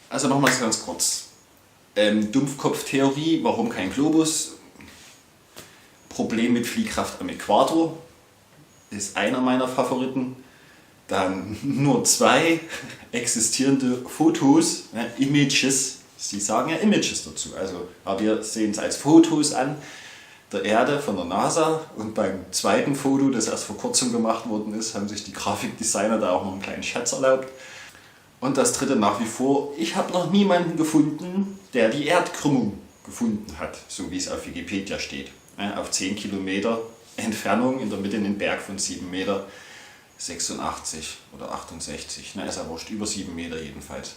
Also nochmals ganz kurz. Dumpfkopftheorie, warum kein Globus? Problem mit Fliehkraft am Äquator ist einer meiner Favoriten. Dann nur 2 existierende Fotos, Images. Sie sagen ja Images dazu. Also, aber wir sehen es als Fotos an der Erde von der NASA. Und beim zweiten Foto, das erst vor kurzem gemacht worden ist, haben sich die Grafikdesigner da auch noch einen kleinen Scherz erlaubt. Und das dritte nach wie vor, ich habe noch niemanden gefunden, der die Erdkrümmung gefunden hat, so wie es auf Wikipedia steht. Auf 10 Kilometer Entfernung in der Mitte in den Berg von 7,86 Meter oder 68, ist ja wurscht, über 7 Meter jedenfalls.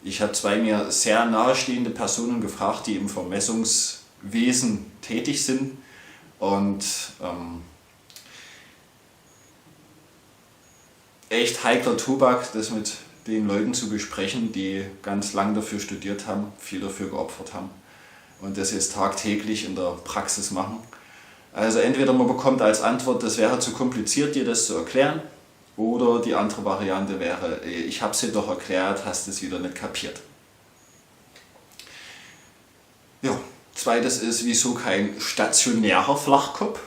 Ich habe 2 mir sehr nahestehende Personen gefragt, die im Vermessungswesen tätig sind und echt heikler Tobak, das mit den Leuten zu besprechen, die ganz lang dafür studiert haben, viel dafür geopfert haben und das jetzt tagtäglich in der Praxis machen. Also entweder man bekommt als Antwort, das wäre zu kompliziert, dir das zu erklären, oder die andere Variante wäre, ich habe es dir doch erklärt, hast es wieder nicht kapiert. Ja, zweites ist, wieso kein stationärer Flachkopf?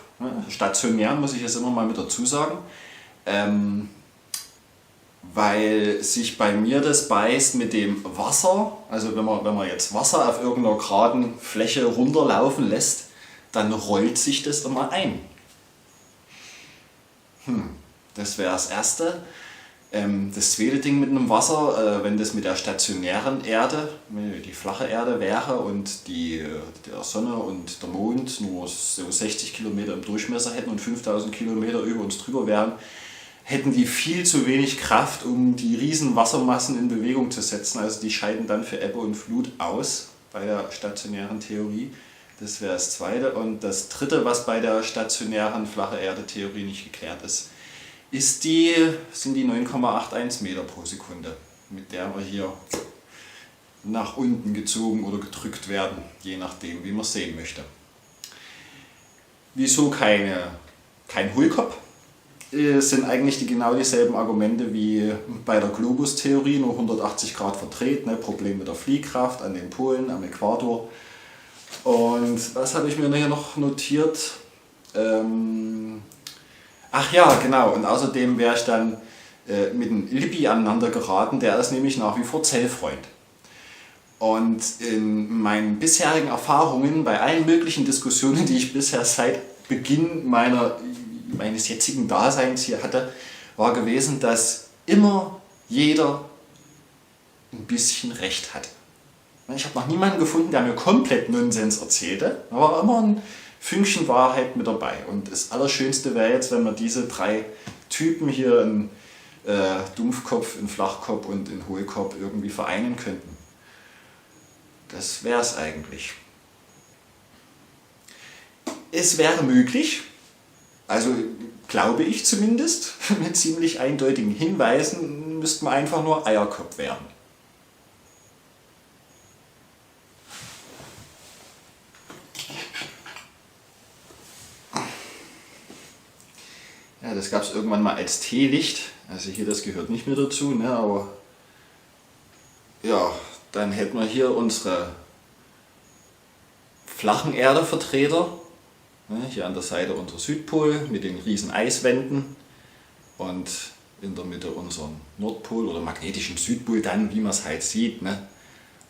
Stationär muss ich jetzt immer mal mit dazu sagen. Weil sich bei mir das beißt mit dem Wasser, also wenn man jetzt Wasser auf irgendeiner geraden Fläche runterlaufen lässt, dann rollt sich das immer ein. Das wäre das erste. Das zweite Ding mit dem Wasser, wenn das mit der stationären Erde, die flache Erde wäre und der Sonne und der Mond nur so 60 Kilometer im Durchmesser hätten und 5000 Kilometer über uns drüber wären, hätten die viel zu wenig Kraft, um die riesen Wassermassen in Bewegung zu setzen. Also die scheiden dann für Ebbe und Flut aus bei der stationären Theorie. Das wäre das zweite. Und das dritte, was bei der stationären flache Erde-Theorie nicht geklärt ist, sind die 9,81 Meter pro Sekunde, mit der wir hier nach unten gezogen oder gedrückt werden, je nachdem, wie man es sehen möchte. Wieso kein Hohlkopf? Sind eigentlich genau dieselben Argumente wie bei der Globus-Theorie, nur 180 Grad verdreht, Problem mit der Fliehkraft an den Polen, am Äquator. Und was habe ich mir hier noch notiert? Ach ja, genau, und außerdem wäre ich dann mit dem Lippi aneinander geraten, der ist nämlich nach wie vor Zellfreund. Und in meinen bisherigen Erfahrungen, bei allen möglichen Diskussionen, die ich bisher seit Beginn meines jetzigen Daseins hier hatte, war gewesen, dass immer jeder ein bisschen Recht hat. Ich habe noch niemanden gefunden, der mir komplett Nonsens erzählte, aber immer ein Fünkchen Wahrheit mit dabei. Und das Allerschönste wäre jetzt, wenn wir diese 3 Typen hier, in Dumpfkopf, in Flachkopf und in Hohlkopf, irgendwie vereinen könnten. Das wäre es eigentlich. Es wäre möglich, also glaube ich zumindest, mit ziemlich eindeutigen Hinweisen müsste man einfach nur Eierkopf werden. Ja, das gab es irgendwann mal als Teelicht, also hier, das gehört nicht mehr dazu, aber ja, dann hätten wir hier unsere flachen Erdevertreter. Hier an der Seite unser Südpol mit den riesen Eiswänden und in der Mitte unseren Nordpol oder magnetischen Südpol dann, wie man es halt sieht.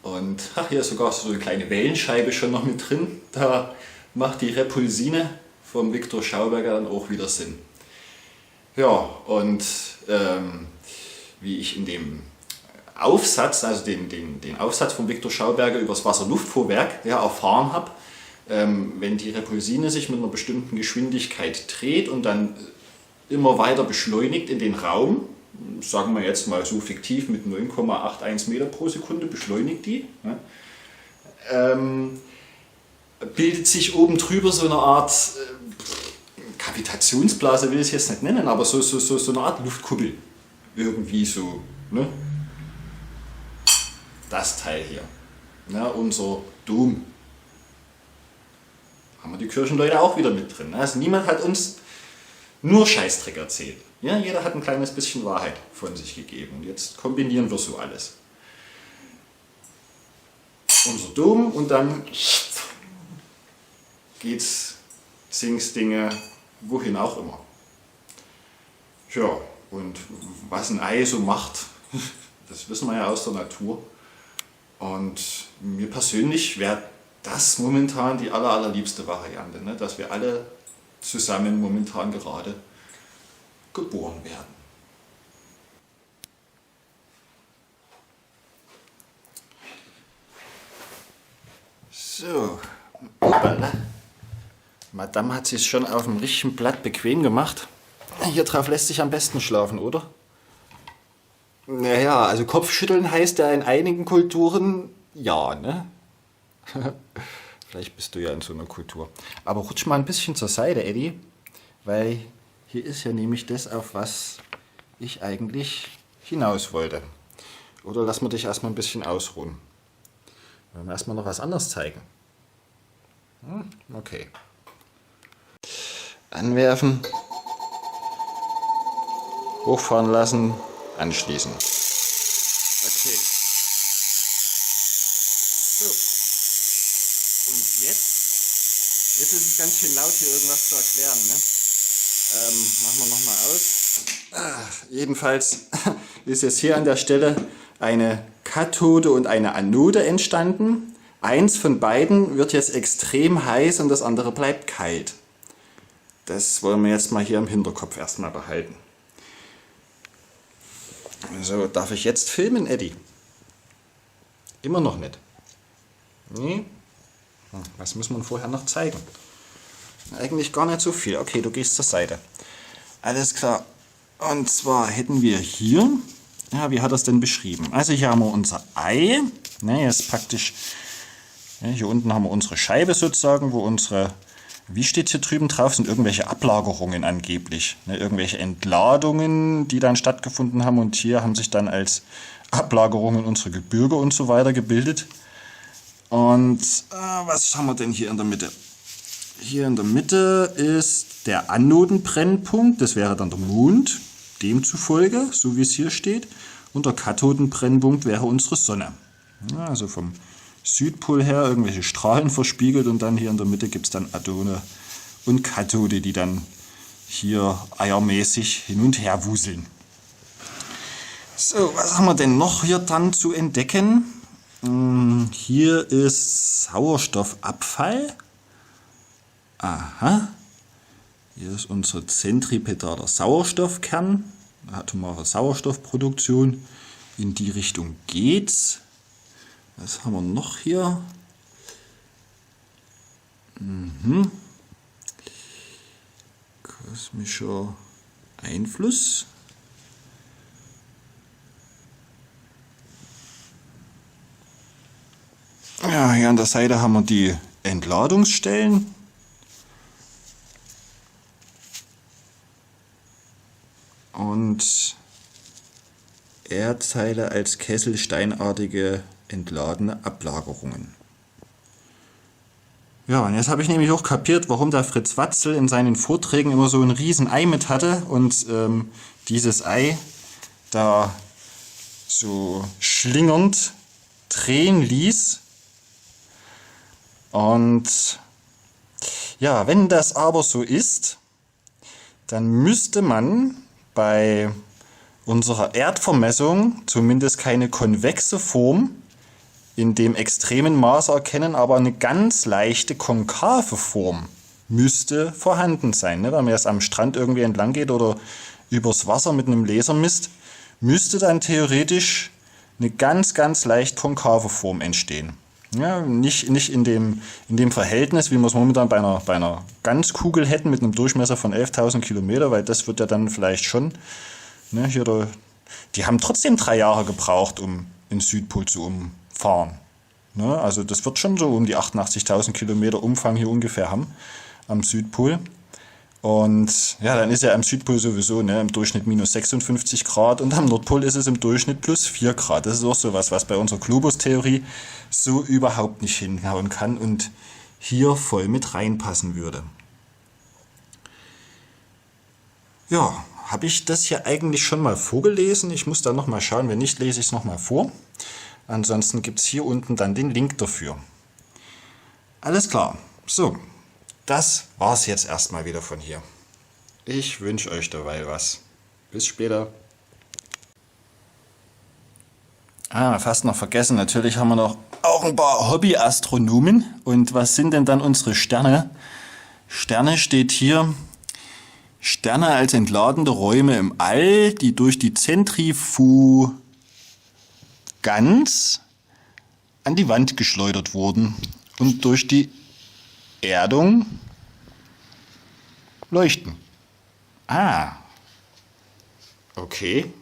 Und hier ist sogar so eine kleine Wellenscheibe schon noch mit drin. Da macht die Repulsine vom Viktor Schauberger dann auch wieder Sinn. Ja, und wie ich in dem Aufsatz, also den Aufsatz von Viktor Schauberger über das Wasserluftfuhrwerk erfahren habe, wenn die Repulsine sich mit einer bestimmten Geschwindigkeit dreht und dann immer weiter beschleunigt in den Raum, sagen wir jetzt mal so fiktiv mit 9,81 Meter pro Sekunde beschleunigt die, bildet sich oben drüber so eine Art Kavitationsblase, will ich es jetzt nicht nennen, aber so eine Art Luftkuppel. Irgendwie so. Das Teil hier. Unser Dom. Haben wir die Kirchenleute auch wieder mit drin. Also niemand hat uns nur Scheißdreck erzählt. Ja, jeder hat ein kleines bisschen Wahrheit von sich gegeben. Und jetzt kombinieren wir so alles. unser Dom und dann geht's Zingsdinge wohin auch immer. Tja, und was ein Ei so macht, das wissen wir ja aus der Natur. Und mir persönlich wäre das momentan die allerliebste Variante, ne? Dass wir alle zusammen momentan gerade geboren werden. So, hoppala. Madame hat sich schon auf dem richtigen Blatt bequem gemacht. Hier drauf lässt sich am besten schlafen, oder? Naja, also Kopfschütteln heißt ja in einigen Kulturen ja, ne? Vielleicht bist du ja in so einer Kultur. Aber rutsch mal ein bisschen zur Seite, Eddie, weil hier ist ja nämlich das, auf was ich eigentlich hinaus wollte. Oder lass mir dich erstmal ein bisschen ausruhen. Wollen wir erstmal noch was anderes zeigen? Okay. Anwerfen. Hochfahren lassen. Anschließen. Okay. So. Und jetzt ist es ganz schön laut, hier irgendwas zu erklären. Ne? Machen wir nochmal aus. Jedenfalls ist jetzt hier an der Stelle eine Kathode und eine Anode entstanden. Eins von beiden wird jetzt extrem heiß und das andere bleibt kalt. Das wollen wir jetzt mal hier im Hinterkopf erstmal behalten. So, darf ich jetzt filmen, Eddie? Immer noch nicht. Nee? Was muss man vorher noch zeigen? Eigentlich gar nicht so viel. Okay, du gehst zur Seite. Alles klar. Und zwar hätten wir hier, ja, wie hat er es denn beschrieben? Also hier haben wir unser Ei. Ne, jetzt praktisch, ja, hier unten haben wir unsere Scheibe sozusagen, wo unsere, wie steht hier drüben drauf, sind irgendwelche Ablagerungen angeblich. Ne, irgendwelche Entladungen, die dann stattgefunden haben. Und hier haben sich dann als Ablagerungen unsere Gebirge und so weiter gebildet. Und was haben wir denn hier in der Mitte? Hier in der Mitte ist der Anodenbrennpunkt, das wäre dann der Mond, demzufolge, so wie es hier steht. Und der Kathodenbrennpunkt wäre unsere Sonne. Ja, also vom Südpol her irgendwelche Strahlen verspiegelt und dann hier in der Mitte gibt es dann Anode und Kathode, die dann hier eiermäßig hin und her wuseln. So, was haben wir denn noch hier dann zu entdecken? Hier ist Sauerstoffabfall. Aha. Hier ist unser zentripetaler Sauerstoffkern, atomare Sauerstoffproduktion. In die Richtung geht's. Was haben wir noch hier? Kosmischer Einfluss. Ja, hier an der Seite haben wir die Entladungsstellen. Und Erdteile als kesselsteinartige entladene Ablagerungen. Ja, und jetzt habe ich nämlich auch kapiert, warum der Fritz Watzel in seinen Vorträgen immer so ein riesen Ei mit hatte und dieses Ei da so schlingernd drehen ließ. Und ja, wenn das aber so ist, dann müsste man bei unserer Erdvermessung zumindest keine konvexe Form in dem extremen Maße erkennen, aber eine ganz leichte konkave Form müsste vorhanden sein. Wenn man jetzt am Strand irgendwie entlang geht oder übers Wasser mit einem Laser misst, müsste dann theoretisch eine ganz leicht konkave Form entstehen. Ja, nicht in dem Verhältnis, wie wir es momentan bei einer Ganzkugel hätten mit einem Durchmesser von 11.000 Kilometer, weil das wird ja dann vielleicht schon, ne, hier die haben trotzdem 3 Jahre gebraucht, um den Südpol zu umfahren. Ne, also das wird schon so um die 88.000 Kilometer Umfang hier ungefähr haben am Südpol. Und ja, dann ist ja am Südpol sowieso, ne, im Durchschnitt minus 56 Grad und am Nordpol ist es im Durchschnitt plus 4 Grad. Das ist auch sowas, was bei unserer Globus-Theorie so überhaupt nicht hinhauen kann und hier voll mit reinpassen würde. Ja, habe ich das hier eigentlich schon mal vorgelesen? Ich muss da nochmal schauen, wenn nicht, lese ich es nochmal vor. Ansonsten gibt es hier unten dann den Link dafür. Alles klar. So, das war's jetzt erstmal wieder von hier. Ich wünsche euch dabei was. Bis später. Fast noch vergessen. Natürlich haben wir noch auch ein paar Hobbyastronomen. Und was sind denn dann unsere Sterne? Sterne steht hier. Sterne als entladene Räume im All, die durch die Zentrifuganz an die Wand geschleudert wurden und durch die Erdung leuchten. Okay.